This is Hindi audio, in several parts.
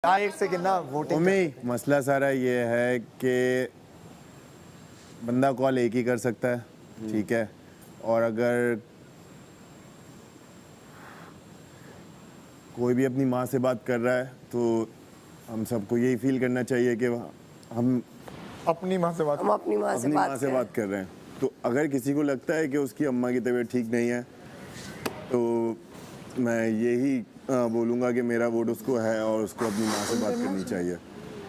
हाँ एक सेकंड ना वोटिंग मसला सारा ये है कि बंदा कॉल एक ही कर सकता है, ठीक है, और अगर कोई भी अपनी माँ से बात कर रहा है तो हम सबको यही फील करना चाहिए कि हम अपनी माँ से बात कर रहे हैं। तो अगर किसी को लगता है कि उसकी अम्मा की तबीयत ठीक नहीं है तो मैं यही बोलूँगा कि मेरा वोट उसको है और उसको अपनी माँ से बात करनी चाहिए।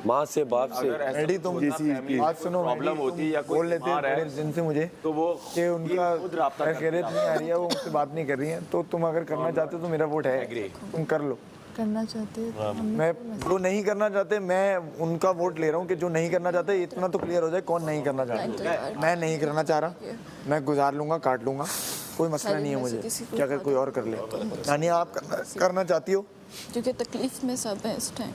माँ से बाप से रेडी तुम बात सुनो, प्रॉब्लम होती है या कोई बोल लेते हैं थोड़े दिन से मुझे तो वो कि उनका खुद राब्ता खैरियत नहीं आ रही है, वो मुझसे बात नहीं कर रही है, तो तुम अगर करना चाहते हो तो मेरा वोट है, तुम कर लो। करना चाहते हो मैं जो नहीं करना चाहते मैं उनका वोट ले रहा हूँ कि जो नहीं करना चाहते इतना तो क्लियर हो जाए कौन नहीं करना चाहता। मैं नहीं करना चाह रहा, मैं गुजार लूंगा, काट लूंगा, कोई मसला नहीं है मुझे कि अगर कोई और कर ले। यानी आप करना चाहती हो क्योंकि तकलीफ में सब है इस टाइम।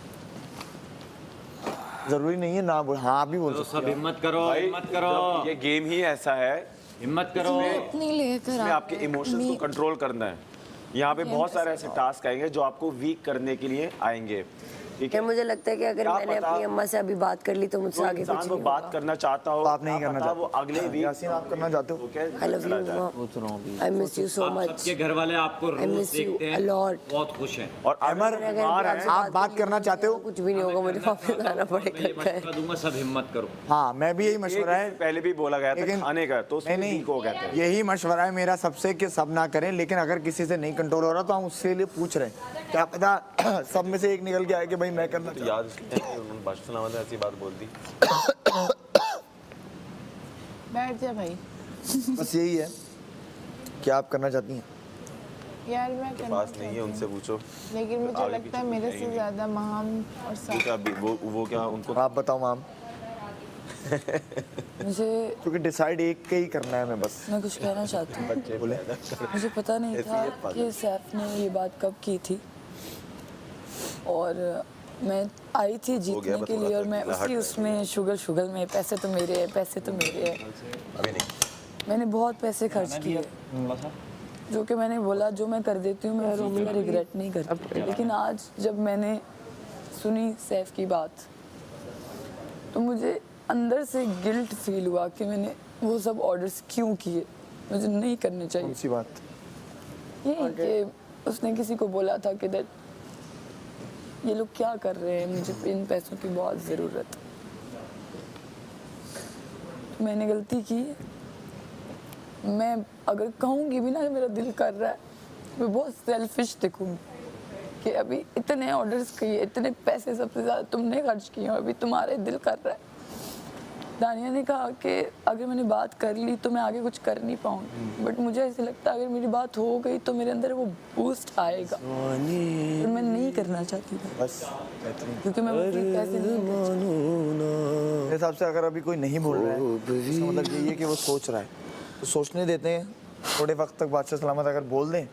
जरूरी नहीं है ना बोल, हाँ भी बोल सब हिम्मत करो, हिम्मत करो। ये गेम ही ऐसा है, हिम्मत करो। नहीं लेकर इसमें आपके इमोशंस को कंट्रोल करना है। यहाँ पे बहुत सारे ऐसे टास्क आएंगे जो आपको वीक करने के लिए आएंगे, ठीक है। मुझे लगता है कि अगर मैंने अपनी अम्मा से अभी बात कर ली तो मुझसे आगे कुछ वो नहीं बात करना चाहता हो, आप नहीं करना चाहते, वो अगले वीक यासीन आप करना चाहते हो। आई love you, I miss you so much. सबके घर वाले आपको रोज miss you देखते a हैं, lot. बहुत खुश हैं। और अमर आप बात करना चाहते हो? कुछ भी नहीं होगा, मुझे वापस आना मैं ये पड़ेगा। मशवरा दूंगा, सब हिम्मत करो। हाँ मैं भी यही मशवरा है, पहले भी बोला गया था लेकिन खाने का, तो उसमें नहीं वीक हो कहते हैं। यही मशवरा है मेरा सबसे कि सब ना करें, लेकिन अगर किसी से नहीं कंट्रोल हो रहा तो हम उसके लिए पूछ रहे हैं। क्या पता सब में से एक निकल के आए कि भाई मैं करना चाहता हूं। याद उन्होंने बादशाह ने ऐसी बात बोल दी। बैठ जा भाई। बस यही है कि आप करना चाहती हैं। यार मैं करना पास नहीं है, उनसे पूछो। लेकिन मुझे लगता है मेरे से ज्यादा महाम और वो क्या उनको आप बताओ मैम। मुझे क्योंकि डिसाइड एक के ही करना है, मैं बस मैं कुछ कहना चाहती हूँ। बोले मुझे पता नहीं था कि सैफ ने ये बात कब की थी, और मैं आई थी जीतने के लिए और मैं उसी उसमें शुगर में पैसे तो मेरे हैं, पैसे तो मेरे हैं। मैंने बहुत पैसे खर्च किए, जो कि मैंने बोला जो मैं कर देती हूँ मैं उसका रिग्रेट नहीं करती। लेकिन आज जब मैंने सुनी सैफ की बात तो मुझे अंदर से गिल्ट फील हुआ कि मैंने वो सब ऑर्डर्स क्यों किए, मुझे नहीं करने चाहिए। कौन सी बात? ये कि उसने किसी को बोला था कि दैट ये लोग क्या कर रहे हैं, मुझे इन पैसों की बहुत ज़रूरत है। तो मैंने गलती की। मैं अगर कहूँगी भी ना मेरा दिल कर रहा है, मैं बहुत सेल्फिश दिखूँगी कि अभी इतने ऑर्डर्स किए, इतने पैसे सबसे ज़्यादा तुमने खर्च किए और अभी तुम्हारे दिल कर रहा है। दानिया ने कहा कि अगर मैंने बात कर ली तो मैं आगे कुछ कर नहीं पाऊंगी, बट मुझे ऐसे लगता है अगर मेरी बात हो गई तो मेरे अंदर वो बूस्ट आएगा, पर मैं नहीं करना चाहती थी बस क्योंकि मैं पैसे नहीं मेरे हिसाब से अगर अभी कोई नहीं बोल रहा है इसका मतलब यही है कि वो सोच रहा है, तो सोचने देते हैं थोड़े वक्त तक। बादशाह सलामत अगर बोल दें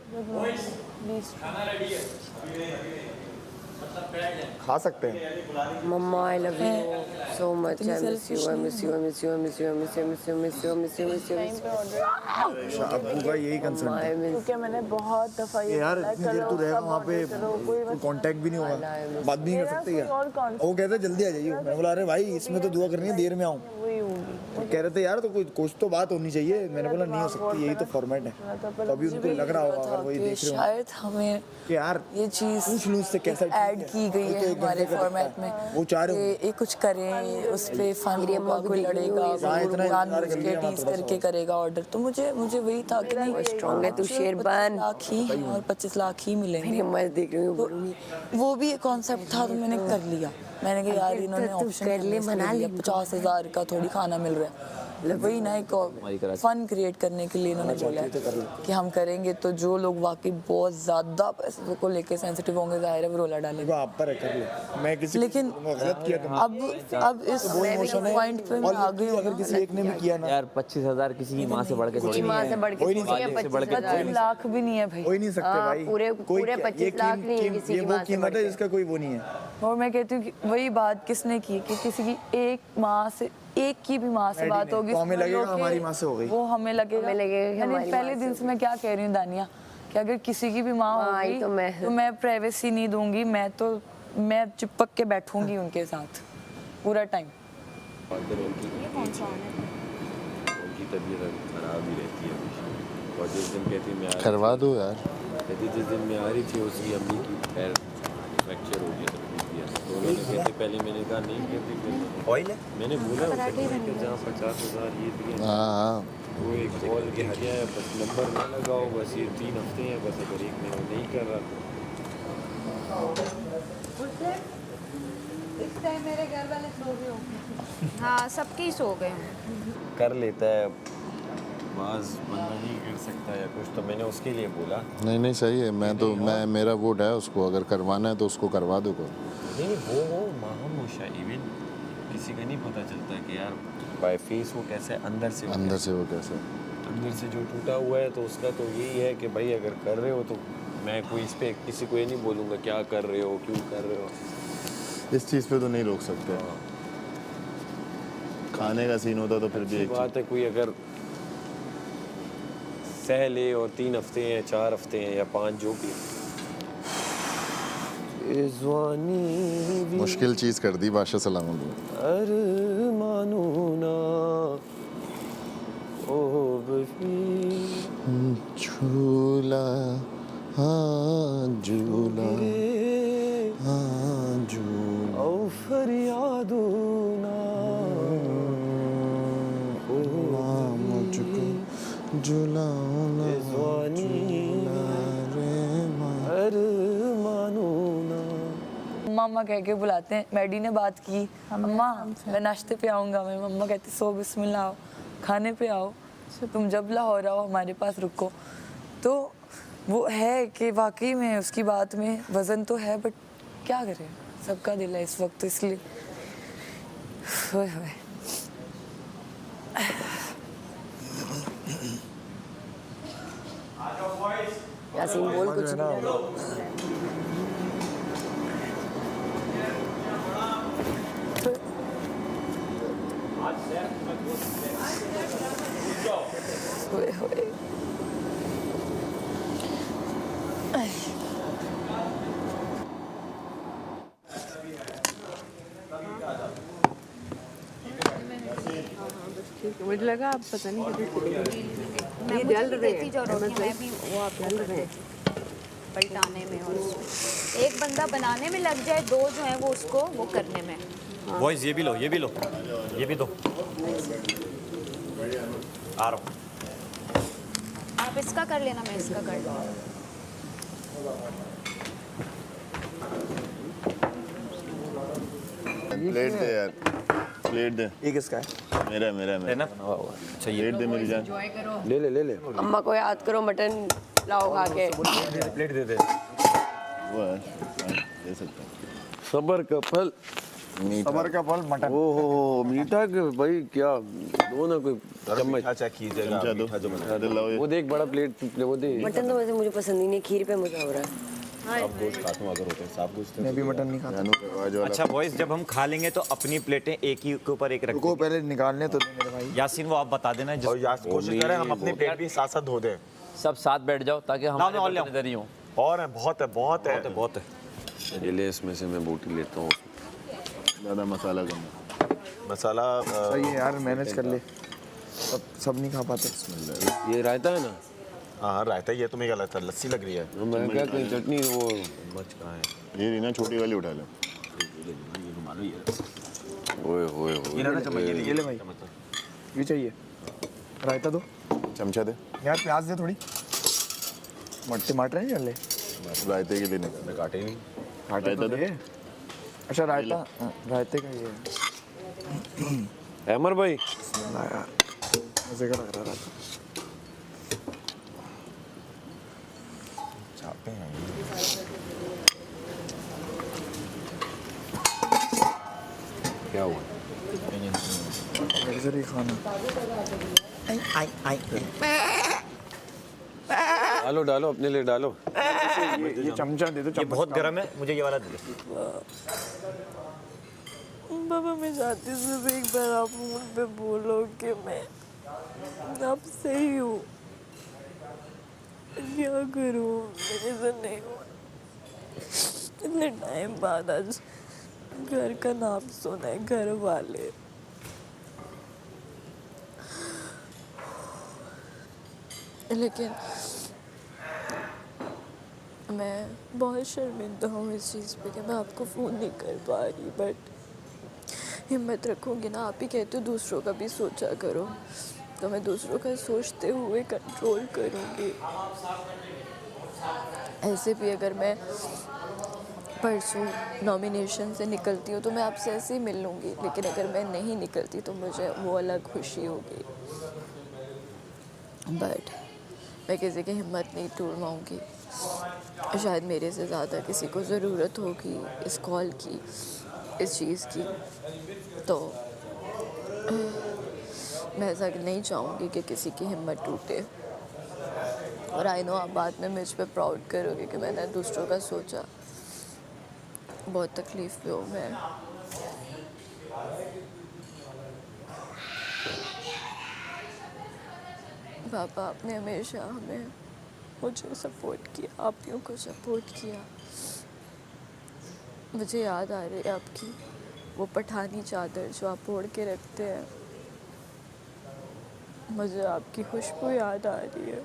खा सकते हैं। मम्मा I love you so much, I miss you, I miss you, I miss you, I miss you, I miss you, I miss you, miss you, miss you, miss you, miss you. अब्बू का यही कंसर्न है क्योंकि मैंने बहुत दफा ये यार, बोला, इतनी देर करो, तू रहेगा सब वहाँ पे, order करो, कोई कोई मत- कांटेक्ट भी नहीं होगा, बात भी नहीं कर सकते कोई क्या? और कौन- वो कहते जल्दी आ जाइए, मैं बोला अरे भाई इसमें तो दुआ करनी है, देर में आऊँ। वही होगी। तो कह रहे थे यार तो कुछ तो बात होनी चाहिए, मैंने बोला नहीं हो सकती, यही तो फॉर्मेट है। तो अभी उनको लग रहा होगा अगर वही देख रहे हो शायद हमें कि यार ये चीज़ पूछ लूँ इससे कैसा ऐड की गई है हमारे फॉर्मेट में, वो चाह रहे कि ये कुछ करें उस पे फन होगा, कोई लड़ेगा, हाँ, इतना जान इंतजार बुझ कर के लिया टीज थोड़ा सा। करके करेगा ऑर्डर। तो मुझे वही था कि नहीं स्ट्रॉन्ग है तू शेरबान। 25 लाख ही हैं और 25 लाख ही मिलेंगे। मेरी अम्मा देख रही हूँ, तो बोलूँगी वो भी एक कॉन्सेप्ट था, तो मैंने कर लिया। मैंने कहा यार इन्होंने तू ऑप्शन कर ले, मना ले। 50,000 का थोड़ी खाना मिल रहा है, वही ना एक फन क्रिएट करने के लिए इन्होंने बोला कि हम करेंगे। तो जो लोग वाकई बहुत ज़्यादा पैसों को लेके सेंसिटिव होंगे, जाहिर है वो रोला डालेंगे। आप पर है, कर ले, मैं किसी लेकिन गलत किया तुमने। अब इस पॉइंट पे मैं आ गई हूँ अगर किसी एक ने भी किया ना, यार 25,000 किसी की माँ से बढ़ के थोड़ी माँ से बढ़ के कोई नहीं थोड़ी है, सकता, 25,000 लाख भी नहीं है भाई। हो ही नहीं सकते भाई। पूरे 25 लाख नहीं है किसी ये की वो माँ से कीमत बढ़ है के। जिसका कोई वो नहीं है। और मैं कहती हूँ कि वही बात किसने की कि किसी की एक की भी माँ से बात होगी तो हमें समझ लो लगेगा कि हमारी माँ से हो गई। वो हमें लगेगा कि हमारी पहले माँ दिन से से मैं क्या कह रही हूँ दानिया कि अगर किसी की भी माँ हाँ, होगी ये तो मैं- तो मैं प्राइवेसी नहीं दूंगी, मैं तो मैं चिपक के बैठूंगी उनके साथ पूरा टाइम। उनकी तबीयत खराब ही रहती है हमेशा। और जिस दिन कहती मैं करवा दो यार। कहती जिस दिन मैं आ रही थी उसकी अम्मी की पैर फ्रैक्चर हो गया था, टूट गया। तो उन्होंने कहते पहले मैंने कहा नहीं कहते फिर ऑयल है मैंने बोला उसे कि जहाँ 50,000 ये दिए हाँ वो एक कॉल के हरिया है बस नंबर ना लगाओ बस ये 3 हफ्ते हैं बस अगर 1 महीने नहीं कर रहा हाँ सबके सो गए हैं। कर लेता है बाज बंदा नहीं कर सकता या कुछ तो मैंने उसके लिए बोला नहीं नहीं सही है। मैं मेरा वोट है उसको, अगर करवाना है तो उसको करवा दो। नहीं वो महामुशा इवन किसी का नहीं पता चलता कि यार बाय फेस वो कैसे अंदर से अंदर से वो कैसे अंदर से जो टूटा हुआ है तो उसका तो यही है कि भाई अगर कर रहे हो तो मैं कोई इस पे किसी को ये नहीं बोलूँगा क्या कर रहे हो क्यों कर रहे हो। इस चीज़ पे तो नहीं रोक सकते। खाने का सीन होता तो फिर भी एक बात है कोई अगर सह ले और 3 हफ्ते हैं 4 हफ्ते हैं या 5 जो भी मुश्किल चीज़ कर दी बादशाह सलाम मानो ना ओ झूला हाँ झूला हाँ झूला ओ फरियादो ना मुझको झूलाना मम्मा कह के बुलाते हैं। मैडी ने बात की अम्मा मैं नाश्ते पे आऊँगा। मेरी मम्मा कहती सो बिस्मिल्लाह आओ खाने पे आओ, तुम जब लाहौर आओ हमारे पास रुको। तो वो है कि वाकई में उसकी बात में वज़न तो है बट क्या करें सबका दिल है इस वक्त तो इसलिए होए होए। यासीन बोल कुछ होए होए। मुझे लगा आप पता नहीं मैं जल रहे हैं मैं भी वो आप जल रहे हैं पलटाने में और एक बंदा बनाने में लग जाए, 2 जो है वो उसको वो करने में। बॉयज ये भी लो ये भी लो ये भी दो आ रहा हूँ। आप इसका कर लेना मैं इसका कर लूँगा। प्लेट दे यार, प्लेट दे। ये किसका है? मेरा मेरा मेरा अच्छा ये प्लेट दे मेरी जान। ले ले ले ले अम्मा को याद करो मटन लाओ खा के। प्लेट दे दे वो है, दे सकता हूँ। सबर का फल सबर का फल मटन। ओहो मीठा के भाई क्या दो ना कोई चम्मच अच्छा कीजिएगा चमचा दो, मीठा दे लाओ ये। वो देख बड़ा प्लेट वो दे मटन तो वैसे मुझे पसंद ही नहीं, खीर पे मजा हो रहा है। आप गोश्त खाता हूँ अगर होते हैं साफ गोश्त मैं भी मटन नहीं खाता। जानू करवा जो वाला। अच्छा बॉयज जब हम खा लेंगे तो अपनी प्लेटें एक ही के ऊपर एक रख रुको पहले निकालने तो दे मेरे भाई। यासीन वो आप बता देना और यार कोशिश करें हम अपनी प्लेट भी साथ साथ धो दें। सब साथ बैठ जाओ ताकि मैं और हमारे ले बर्तन इधर ही हो। और है बहुत है बहुत है बहुत है। ये ले इसमें से मैं बोटी लेता हूँ ज़्यादा मसाला कम है। मसाला सही है यार मैनेज कर ले। सब नहीं खा पाते। ये रायता है ना हाँ रायता ये तुम्हें क्या लगता है लस्सी लग रही है। मैं क्या कहीं चटनी वो मच कहाँ है ये रही ना छोटी वाली उठा लो। ओए ओए ये ले भाई ये चाहिए रायता दो चमचा दे। यार प्याज दे थोड़ी टमाटर नहीं डाले रायते के लिए निकाल। काटे नहीं काटे तो दे। अच्छा रायता रायते का ये अमर भाई ना यार मजे का लग रहा रायता। चाहते हैं क्या हुआ मेरे से नहीं खाना। डालो डालो अपने लिए डालो ये चमचा दे दो। ये बहुत गर्म है मुझे ये वाला दे दो। पापा मैं चाहती हूँ सिर्फ एक बार आप मुझ पे बोलो कि मैं अब सही हूँ। क्या करूँ मेरे से नहीं हुआ। इतने टाइम बाद आज घर का नाम सुना है, घर वाले। लेकिन मैं बहुत शर्मिंदा हूँ इस चीज़ पे कि मैं आपको फ़ोन नहीं कर पा रही, बट हिम्मत रखूँगी ना। आप ही कहते हो दूसरों का भी सोचा करो, तो मैं दूसरों का सोचते हुए कंट्रोल करूँगी। ऐसे भी अगर मैं परसों नॉमिनेशन से निकलती हूँ तो मैं आपसे ऐसे ही मिल लूँगी, लेकिन अगर मैं नहीं निकलती तो मुझे वो अलग खुशी होगी। बट मैं किसी की हिम्मत नहीं तोड़वाऊँगी। शायद मेरे से ज़्यादा किसी को ज़रूरत होगी इस कॉल की, इस चीज़ की, तो मैं ऐसा नहीं चाहूँगी कि किसी की हिम्मत टूटे। और आई नो आप बाद में मुझ पे प्राउड करोगे कि मैंने दूसरों का सोचा। बहुत तकलीफ़ में हूँ मैं। पापा, आपने हमेशा हमें मुझे सपोर्ट किया, आप लोगों को सपोर्ट किया। मुझे याद आ रही है आपकी वो पठानी चादर जो आप ओढ़ के रखते हैं। मुझे आपकी खुशबू याद आ रही है।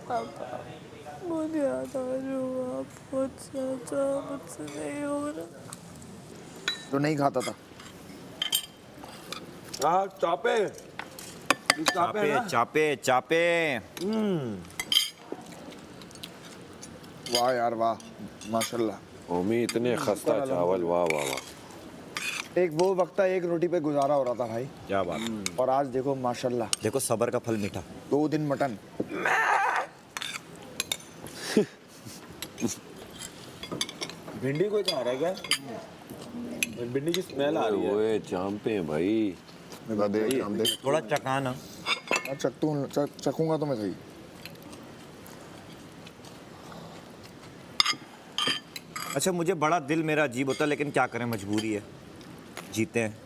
पापा, बहुत याद आ रहे हो आप, बहुत ज़्यादा। मुझसे नहीं हो रहा। जो नहीं खाता था। हाँ, चापे चापे चापे चापे। वाह यार वाह, माशाल्लाह। मम्मी इतने खस्ता चावल, वाह वाह वाह। एक वो वक्त था, एक रोटी पे गुजारा हो रहा था भाई। क्या बात। और आज देखो माशाल्लाह, देखो सबर का फल मीठा। 2 दिन मटन। भिंडी कोई खा रहा है क्या? भिंडी की स्मेल आ रही है। ओए चांपे भाई। थोड़ा चकाना। चखूंगा तो मैं सही। अच्छा, मुझे बड़ा दिल मेरा अजीब होता है, लेकिन क्या करें, मजबूरी है, जीते हैं।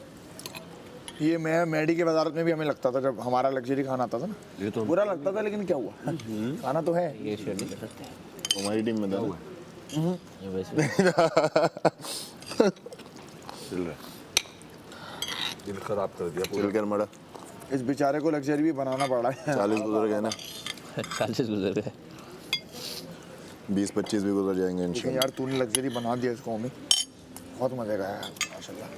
ये मैं मैडी के वजारत में भी हमें लगता था, जब हमारा लग्जरी खाना आता था ना, ये तो बुरा लगता था, लेकिन क्या हुआ, खाना तो है। ये शेयर नहीं कर सकते हमारी टीम में था। ये वैसे चल रहा है। दिल खराब कर दिया चल कर मड़ा। इस बेचारे को लग्जरी भी बनाना पड़ रहा है। 40 गुजर गए ना, 40 गुजर गए। 20-25 भी गुजर जाएंगे लेकिन इंशाल्लाह। यार तूने लग्जरी बना दिया इसको हमें, बहुत मजे का है माशाल्लाह।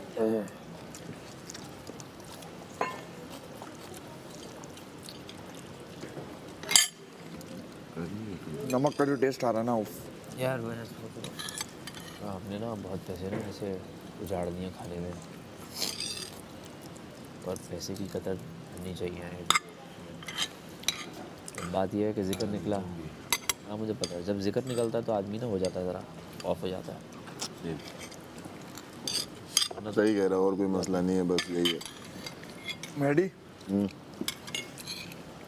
नमक का जो टेस्ट आ रहा है ना, उफ। यार मैंने सोचा आपने ना बहुत पैसे ना ऐसे उजाड़ दिए खाने में, और पैसे की कदर करनी चाहिए। बात यह है कि जिक्र निकला। हाँ मुझे पता है, जब जिक्र निकलता है तो आदमी ना हो जाता है, ज़रा ऑफ हो जाता है। सही कह रहा है, और कोई मसला नहीं है, बस यही है। मैडी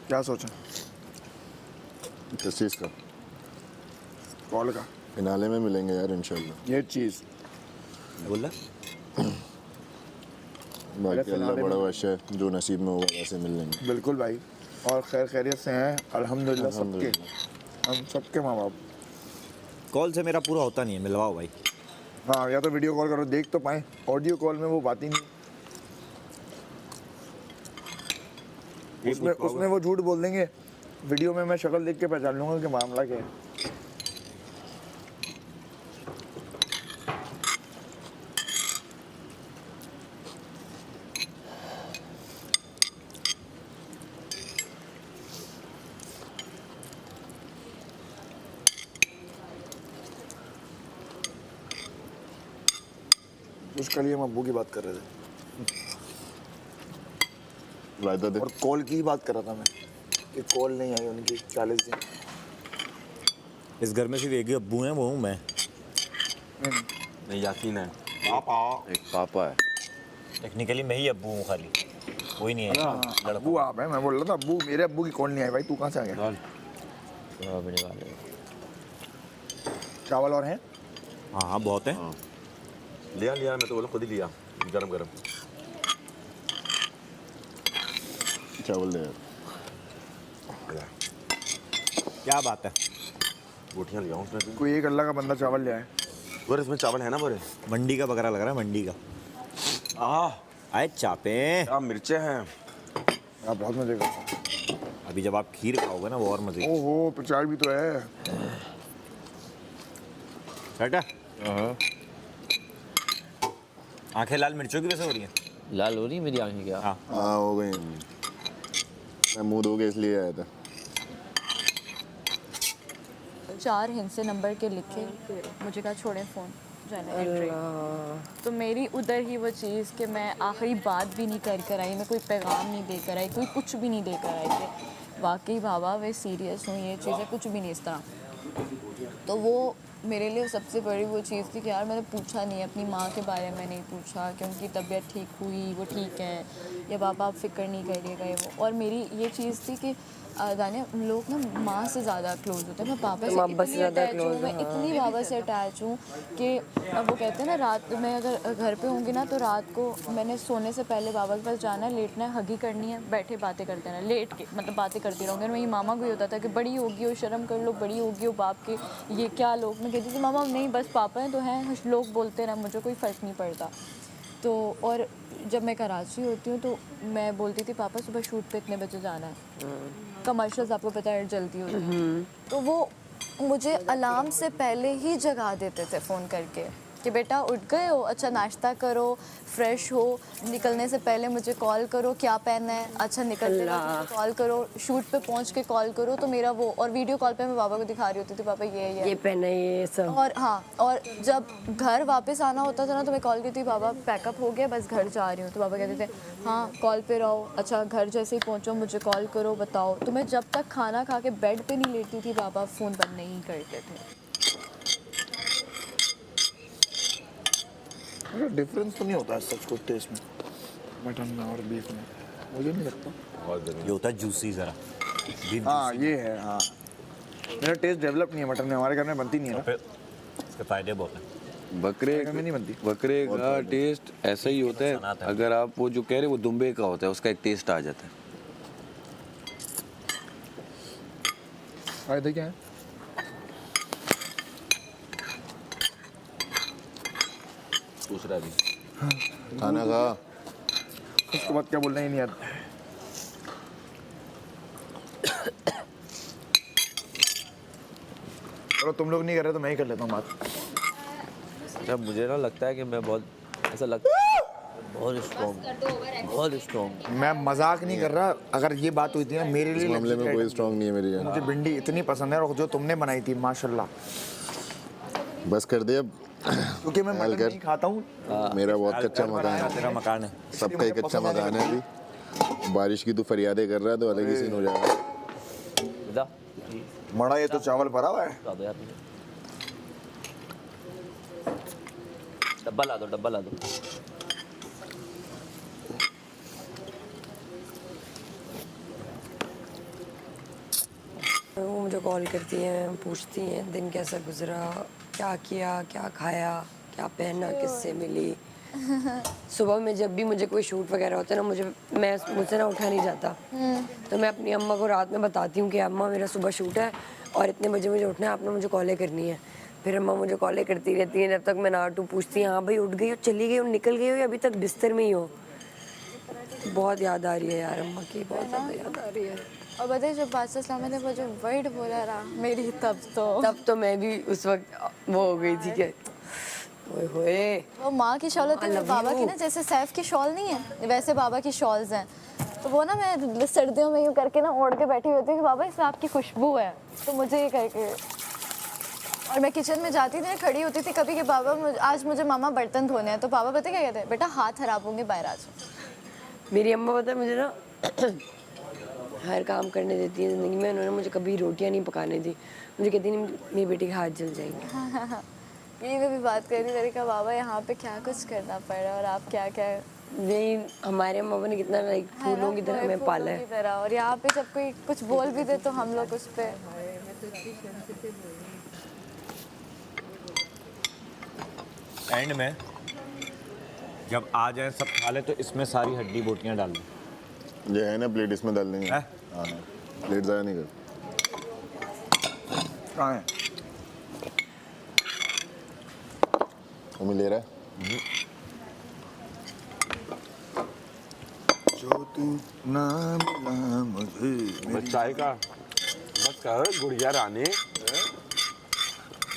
क्या सोचा किस चीज़ का? कॉल का? फिनाले में मिलेंगे यार इंशाल्लाह। ये चीज़ बोला बाकी अल्लाह बड़ा वश है, जो नसीब में होगा वैसे मिल लेंगे। बिल्कुल भाई, और खैर खैरियत से हैं अल्हम्दुलिल्लाह सबके, हम सबके माँ बाप। कॉल से मेरा पूरा होता नहीं है, मिलवाओ भाई। हाँ, या तो वीडियो कॉल करो, देख तो पाएँ। ऑडियो कॉल में वो बात ही नहीं। उसमें वो झूठ बोल देंगे, वीडियो में मैं शक्ल देख के पहचान लूँगा कि मामला क्या है। उसके लिए हम अब्बू की बात कर रहे थे, रायता दे। और कॉल की ही बात कर रहा था मैं, कि कॉल नहीं आई उनकी 40 दिन। इस घर में सिर्फ एक ही अब्बू हैं, वो हूँ मैं। नहीं, यासीन है। एक पापा है। टेक्निकली मैं ही अब्बू हूँ, खाली कोई नहीं है। अब्बू आप हैं, मैं बोल रहा था अब्बू, मेरे अब्बू की कॉल नहीं आई भाई, तू कहाँ से आ गया? चावल और हैं? हाँ हाँ बहुत है। लिया, मैं तो बोला खुद ही लिया, गरम गरम। चावल दे यार। क्या बात है। बोटियाँ ले आऊँ उसमें। कोई एक अल्लाह का बंदा चावल ले आए। बोरे इसमें चावल है ना बोरे? मंडी का बकरा लग रहा है, मंडी का। आए चापे। क्या मिर्चें हैं। आप बहुत मजे करते हैं। अभी जब आप खीर खाओगे ना वो और मजे। ओहो प्रचार भी तो है। सेट है। आंखें लाल मिर्चों की वजह से हो रही हैं। लाल हो रही है मेरी आंखें क्या? हाँ हो गई। मैं मुंह धो के इसलिए आया था। 4 हिंसे नंबर के लिखे, मुझे कहा छोड़े फ़ोन जाने। तो मेरी उधर ही वो चीज़ कि मैं आखिरी बात भी नहीं कर आई, मैं कोई पैगाम नहीं देकर आई, कोई कुछ भी नहीं देकर आई कि वाकई बाबा वे सीरियस हूँ, ये चीज़ें कुछ भी नहीं इस तरह। तो वो मेरे लिए सबसे बड़ी वो चीज़ थी कि यार मैंने पूछा नहीं, अपनी माँ के बारे में नहीं पूछा कि उनकी तबीयत ठीक हुई, वो ठीक है या बाबा आप फिक्र नहीं करिएगा ये वो। और मेरी ये चीज़ थी कि दानिया लोग ना माँ से ज़्यादा क्लोज होते हैं, मैं पापा से इतनी अटैच हूँ, मैं इतनी बाबा से अटैच हूँ कि अब वो कहते हैं ना रात में अगर घर पे होंगी ना तो रात को मैंने सोने से पहले बाबा के पास जाना है, लेटना है, हगी करनी है, बैठे बातें करते रहना, लेट के मतलब बातें करती रहूँगी। और मेरी मामा को ही होता था कि बड़ी होगी हो, शर्म कर लो, बड़ी होगी हो, बाप के ये क्या लोग। मैं कहती थी मामा नहीं बस पापा हैं तो हैं, लोग बोलते रहे, मुझे कोई फ़र्क नहीं पड़ता। तो और जब मैं कराची होती हूँ तो मैं बोलती थी पापा सुबह शूट पे इतने बजे जाना है, कमर्शियल्स आपको पता है जल्दी होती है, तो वो मुझे अलार्म से पहले ही जगा देते थे फ़ोन करके कि बेटा उठ गए हो, अच्छा नाश्ता करो, फ्रेश हो, निकलने से पहले मुझे कॉल करो, क्या पहनना है, अच्छा निकलते वक्त कॉल करो, शूट पे पहुंच के कॉल करो। तो मेरा वो, और वीडियो कॉल पे मैं बाबा को दिखा रही होती थी पापा ये पहना ये सब। और हाँ, और जब घर वापस आना होता था ना तो मैं कॉल करती थी बाबा पैकअप हो गया बस घर जा रही हूँ, तो बाबा कहते थे हाँ कॉल पे रहो, अच्छा घर जैसे ही पहुँचो मुझे कॉल करो बताओ। तो मैं जब तक खाना खा के बेड पे नहीं लेटती थी बाबा फ़ोन बंद नहीं करते थे। डिफरेंस तो नहीं होता है सच कुछ टेस्ट में मटन में और बीफ में, मुझे नहीं लगता। ये होता है जूसी ज़रा। हाँ ये है। हाँ मेरा टेस्ट डेवलप नहीं है मटन में, हमारे घर में बनती नहीं है ना। इसके फ़ायदे बहुत हैं। बकरे में नहीं बनती। बकरे का टेस्ट ऐसा ही होता है, अगर आप वो जो कह रहे हैं वो दुम्बे का होता है, उसका एक टेस्ट आ जाता है। फायदे क्या है? दूसरा भी खाना खा। उसके बाद क्या बोलना ही नहीं आता। चलो तुम लोग नहीं कर रहे तो मैं ही कर लेता हूँ बात। जब मुझे ना लगता है कि मैं बहुत ऐसा लगता है बहुत स्ट्रॉन्ग। मैं मजाक नहीं कर रहा, अगर ये बात हुई थी ना मेरे लिए मामले में कोई स्ट्रांग नहीं है मेरी जान। मुझे भिंडी इतनी पसंद है और जो तुमने बनाई थी माशाल्लाह। बस कर दे अब, क्योंकि मैं मटन नहीं खाता हूँ। मेरा बहुत कच्चा मकान है। तेरा मकान है। सबका ही कच्चा मकान है अभी। बारिश की तू फरियादें कर रहा है तो अलग ही सीन हो जाएगा। मड़ा ये तो चावल भरा हुआ है। डब्बा ला दो, डब्बा ला दो। वो मुझे कॉल करती हैं, पूछती हैं दिन कैसा गुजरा, क्या किया, क्या खाया, क्या पहना, किससे मिली। सुबह में जब भी मुझे कोई शूट वगैरह होता है ना मुझसे ना उठा नहीं जाता, तो मैं अपनी अम्मा को रात में बताती हूँ कि अम्मा मेरा सुबह शूट है और इतने बजे मुझे उठना है, आपने मुझे कॉलें करनी है। फिर अम्मा मुझे कॉलें करती रहती हैं जब तक मैं ना उठूँ, पूछती हैं हाँ भाई उठ गई हो, चली गई हो, निकल गई हो या अभी तक बिस्तर में ही हो। बहुत याद आ रही है यार अम्मा की, बहुत ज़्यादा याद आ रही है। और बताइए जब बादशाह इस्लाम ने वो जो वर्ड बोला रहा मेरी तब तो मैं भी उस वक्त वो हो गई थी कि ओए होए। वो माँ की शॉल होती है बाबा की ना, जैसे सैफ की शॉल नहीं है वैसे बाबा की शॉल्स हैं। तो वो ना मैं सर्दियों में यूँ करके ना ओढ़ के बैठी होती हूँ कि बाबा इसमें आपकी खुशबू है, तो मुझे ये करके। और मैं किचन में जाती थी खड़ी होती थी कभी कि बाबा आज मुझे मामा बर्तन धोने हैं, तो पापा पता क्या कहते हैं, बेटा हाथ खराब होंगे बाहर आ जाओ। मेरी अम्मा पता है मुझे ना हर काम करने देती है ज़िंदगी में, उन्होंने मुझे कभी रोटियां नहीं पकाने दी। मुझे कहती नहीं मेरी बेटी के हाथ जल जाएंगे। यही मैं भी बात कर रही थी, कहा बाबा यहाँ पे क्या कुछ करना पड़ा और आप क्या क्या। नहीं हमारे अम्मा ने कितना लाइक फूलों की तरह हमें पाला है। और यहाँ पे जब कोई कुछ बोल भी दे तो हम लोग उस पर एंड में जब आ जाए सब खा ले तो इसमें सारी हड्डी बोटियां डाल दो। ये है ना प्लेट, इसमें डाल देंगे। है? हाँ प्लेट ज़्यादा नहीं कर। कहाँ है? हमें ले रहा है जो तू ना मिला मुझे बस चाय का बस कर गुड़िया रानी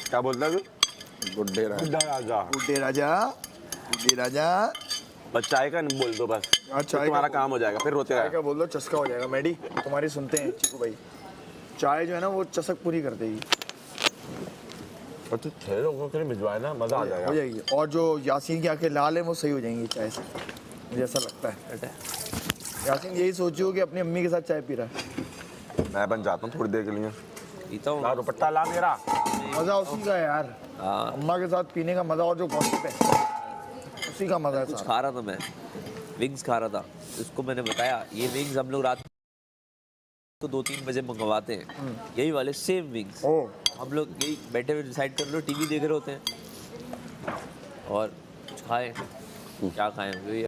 क्या बोलता है तू गुड्डे रहा बुड्ढा राजा बूढ़े राजा, बूढ़े राजा। बस चाय का बोल दो बस हाँ, चाय तुम्हारा का काम हो जाएगा फिर रोते चाय रहे का बोल दो, चस्का हो जाएगा। मैडी तुम्हारी सुनते हैं चीकू भाई, चाय जो है ना वो चसक पूरी कर देगी, और तू 6 लोगों के लिए भिजवाए ना मजा आ हो जाएगा जाएगी। और जो यासीन की आंखें लाल है वो सही हो जाएंगी चाय से, मुझे ऐसा लगता है। यासीन यही सोचियो कि अपनी अम्मी के साथ चाय पी रहा है। मैं बन जाता हूँ थोड़ी देर के लिए पीता हूँ। ला दुपट्टा ला मेरा मजा उसी का है यार, अम्मा के साथ पीने का मजा और जो गॉसिप है उसी का मजा है कुछ सारा। खा रहा था मैं, विंग्स खा रहा था। इसको मैंने बताया ये विंग्स हम लोग रात को 2-3 बजे मंगवाते हैं, यही वाले सेम विंग्स। ओ हम लोग यही बैठे हुए डिसाइड कर लो, टीवी देख रहे होते हैं और कुछ खाएं, क्या खाएं वही।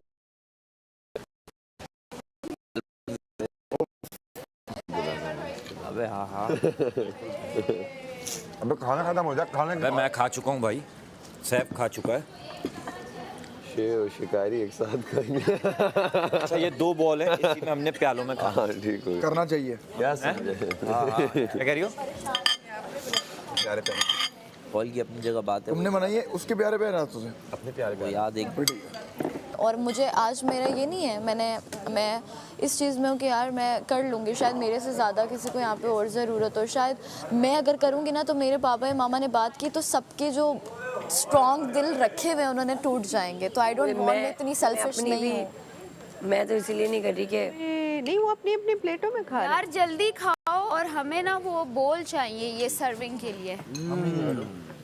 अबे हाँ हाँ अबे खाना खत्म हो जाए खाने के मैं खा चुका हूँ भाई, सैफ खा चुका है। शेर और शिकारी एक साथ खाएंगे। अच्छा ये 2 बॉल है, इसी में हमने प्यालों में खा। हाँ ठीक हो करना चाहिए। क्या समझे क्या कह रही हो? प्यारे प्यारे बॉल की अपनी जगह बात है, तुमने बनाई है उसके प्यारे प्यारे हाथों से। अपने प्यारे वो याद एक और मुझे आज मेरा ये नहीं है, मैं इस चीज़ में हूँ कि यार मैं कर लूँगी, शायद मेरे से ज़्यादा किसी को यहाँ पे और ज़रूरत हो, शायद मैं अगर करूँगी ना तो मेरे पापा या मामा ने बात की तो सबके जो स्ट्रॉन्ग दिल रखे हुए उन्होंने टूट जाएंगे। तो आई डोंट वांट, मैं इतनी सेल्फिश नहीं हूँ। मैं तो इसीलिए नहीं कर रही कि नहीं वो अपनी अपनी प्लेटों में खा यार जल्दी खाओ, और हमें ना वो बोल चाहिए ये सर्विंग के लिए।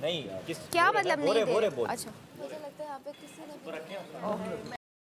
नहीं किस क्या मतलब नहीं दे? बोल। अच्छा मुझे लगता है यहाँ पे किसी ने